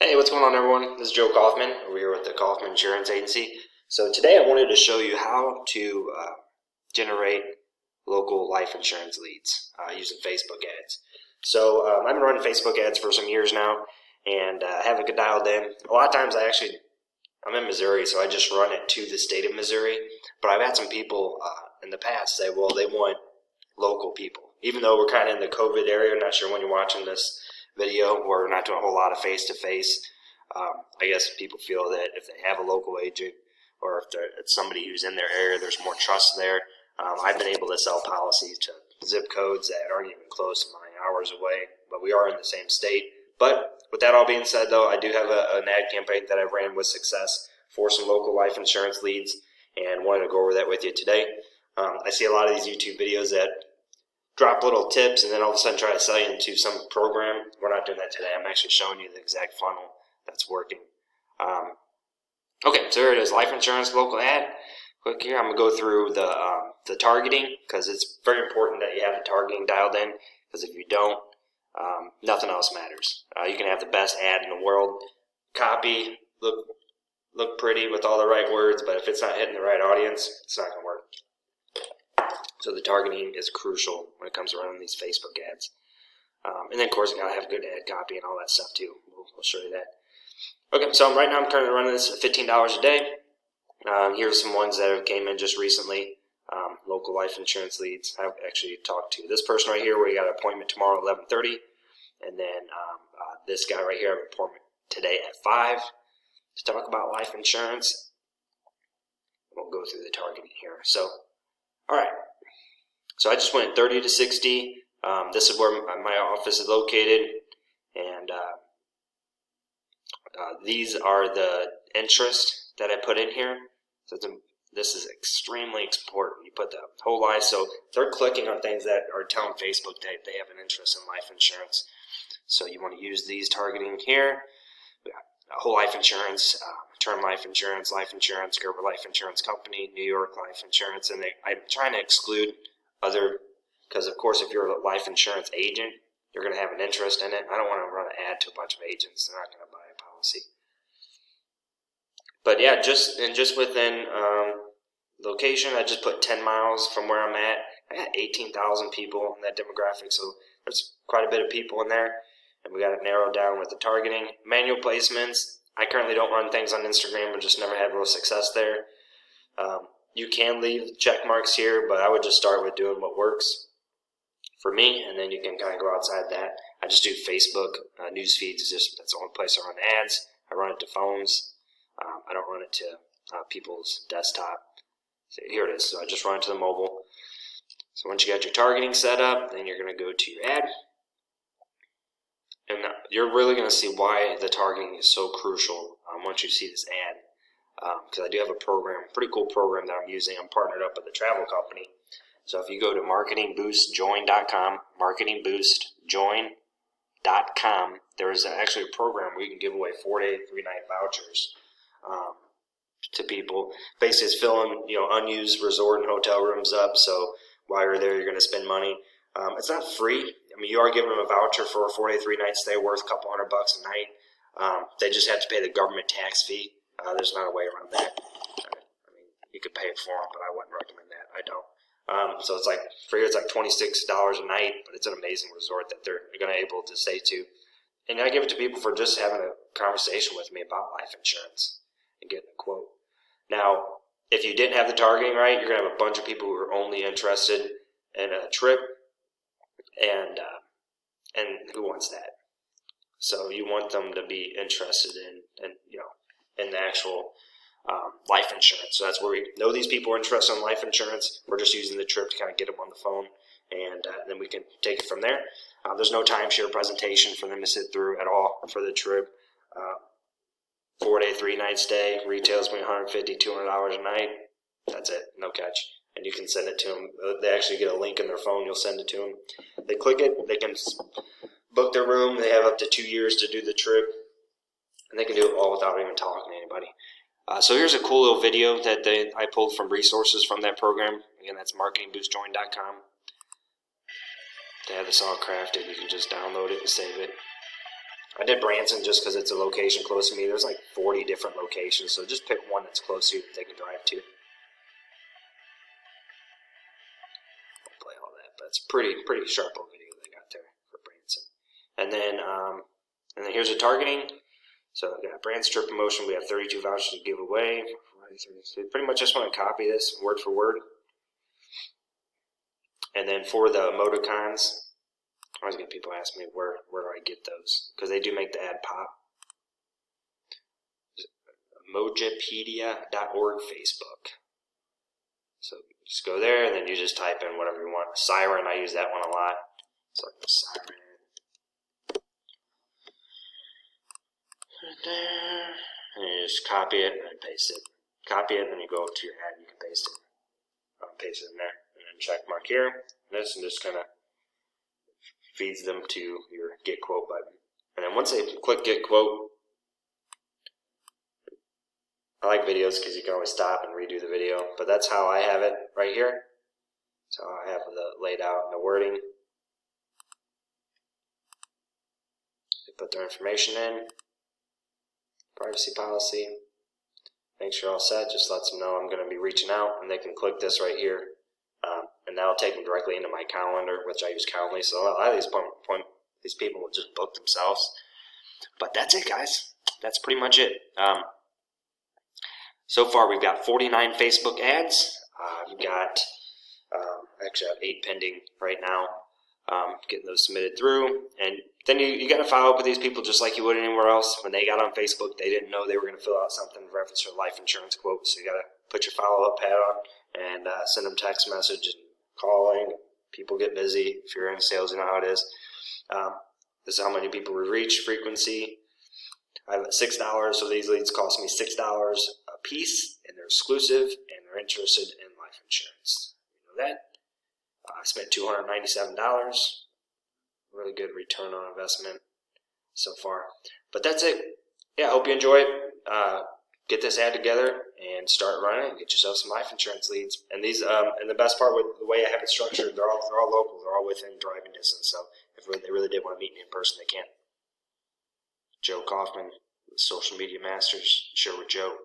Hey, what's going on, everyone? This is Joe Kaufman. We're here with the Kaufman Insurance Agency. So today I wanted to show you how to generate local life insurance leads using Facebook ads. So I've been running Facebook ads for some years now, and have it dialed in. A lot of times I'm in Missouri, so I just run it to the state of Missouri. But I've had some people in the past say, well, they want local people. Even though we're kind of in the COVID area, I'm not sure when you're watching this video, we're not doing a whole lot of face-to-face. I guess people feel that if they have a local agent or if it's somebody who's in their area, there's more trust there. I've been able to sell policies to zip codes that aren't even close to my hours away, but we are in the same state. But with that all being said, though, I do have an ad campaign that I've ran with success for some local life insurance leads, and wanted to go over that with you today. I see a lot of these YouTube videos that drop little tips and then all of a sudden try to sell you into some program. We're not doing that today. I'm actually showing you the exact funnel that's working. Okay, so here it is, life insurance local ad. Click here. I'm going to go through the targeting, because it's very important that you have the targeting dialed in, because if you don't, nothing else matters. You can have the best ad in the world, copy, look pretty with all the right words, but if it's not hitting the right audience, it's not going to work. So the targeting is crucial when it comes to running these Facebook ads. And then, of course, you got to have good ad copy and all that stuff, too. We'll show you that. Okay, so right now I'm currently running this at $15 a day. Here's some ones that came in just recently. Local life insurance leads. I've actually talked to this person right here. We got an appointment tomorrow at 11:30. And then this guy right here, I have an appointment today at 5 to talk about life insurance. We'll go through the targeting here. So, all right. So I just went 30 to 60. This is where my office is located, and these are the interest that I put in here. So this is extremely important. You put the whole life, so they're clicking on things that are telling Facebook that they have an interest in life insurance. So you want to use these targeting here. We got whole life insurance, term life insurance, Gerber Life Insurance Company, New York Life Insurance, and I'm trying to exclude other, because of course if you're a life insurance agent, you're going to have an interest in it. I don't want to run an ad to a bunch of agents. They're not going to buy a policy. But yeah, just within location, I just put 10 miles from where I'm at. I got 18,000 people in that demographic, so there's quite a bit of people in there. And we got it narrowed down with the targeting. Manual placements, I currently don't run things on Instagram. I just never had real success there. You can leave check marks here, but I would just start with doing what works for me, and then you can kind of go outside that. I just do Facebook news feeds. That's the only place I run ads. I run it to phones. I don't run it to people's desktop. So here it is. So I just run it to the mobile. So once you got your targeting set up, then you're going to go to your ad. And you're really going to see why the targeting is so crucial once you see this ad. Because I do have a program, pretty cool program that I'm using. I'm partnered up with a travel company. So if you go to marketingboostjoin.com, marketingboostjoin.com, there is actually a program where you can give away 4-day, 3-night vouchers to people. Basically, it's filling unused resort and hotel rooms up. So while you're there, you're going to spend money. It's not free. I mean, you are giving them a voucher for a 4-day, 3-night stay worth a couple $100 a night. They just have to pay the government tax fee. There's not a way around that. I mean, you could pay it for them, but I wouldn't recommend that. I don't. So it's like, for here, it's like $26 a night, but it's an amazing resort that they're going to be able to stay to. And I give it to people for just having a conversation with me about life insurance and getting a quote. Now, if you didn't have the targeting right, you're going to have a bunch of people who are only interested in a trip, and who wants that? So you want them to be interested in the actual life insurance. So that's where we know these people are interested in life insurance. We're just using the trip to kind of get them on the phone, and then we can take it from there. There's no timeshare presentation for them to sit through at all for the trip. 4-day, 3-night stay, retails between $150, $200 a night. That's it, no catch. And you can send it to them. They actually get a link in their phone. You'll send it to them. They click it. They can book their room. They have up to 2 years to do the trip. And they can do it all without even talking to anybody. So here's a cool little video that I pulled from resources from that program. Again, that's marketingboostjoin.com. They have this all crafted. You can just download it and save it. I did Branson just because it's a location close to me. There's like 40 different locations, so just pick one that's close to you that they can drive to. I'll play all that, but it's pretty sharp little video they got there for Branson. And then here's the targeting. So we got Branson trip promotion. We have 32 vouchers to give away. So pretty much just want to copy this word for word. And then for the emoticons, I always get people ask me where do I get those, because they do make the ad pop. Emojipedia.org Facebook. So just go there and then you just type in whatever you want. Siren, I use that one a lot. So like the siren. Right there. And you just copy it and then paste it. Copy it and then you go to your ad and you can paste it. Paste it in there. And then check mark here. This and just kind of feeds them to your get quote button. And then once they click get quote, I like videos because you can always stop and redo the video, but that's how I have it right here. So I have the laid out and the wording. They put their information in, privacy policy. Make sure all set. Just lets them know I'm going to be reaching out, and they can click this right here. And that'll take them directly into my calendar, which I use Calendly. So a lot of these people will just book themselves. But that's it, guys. That's pretty much it. So far, we've got 49 Facebook ads. We've got, actually, I have 8 pending right now. Getting those submitted through. And then you got to follow up with these people just like you would anywhere else. When they got on Facebook, they didn't know they were going to fill out something in reference to a life insurance quote. So you got to put your follow-up pad on and send them text message and calling. People get busy. If you're in sales, you know how it is. This is how many people we reach, frequency. I have $6, so these leads cost me $6 a piece, and they're exclusive, and they're interested in life insurance. You know that? I spent $297. Really good return on investment so far. But that's it. Yeah, I hope you enjoy it. Get this ad together and start running and get yourself some life insurance leads. And these, and the best part with the way I have it structured, they're all local. They're all within driving distance. So if they really did want to meet me in person, they can. Joe Kaufman, Social Media Masters, Share with Joe.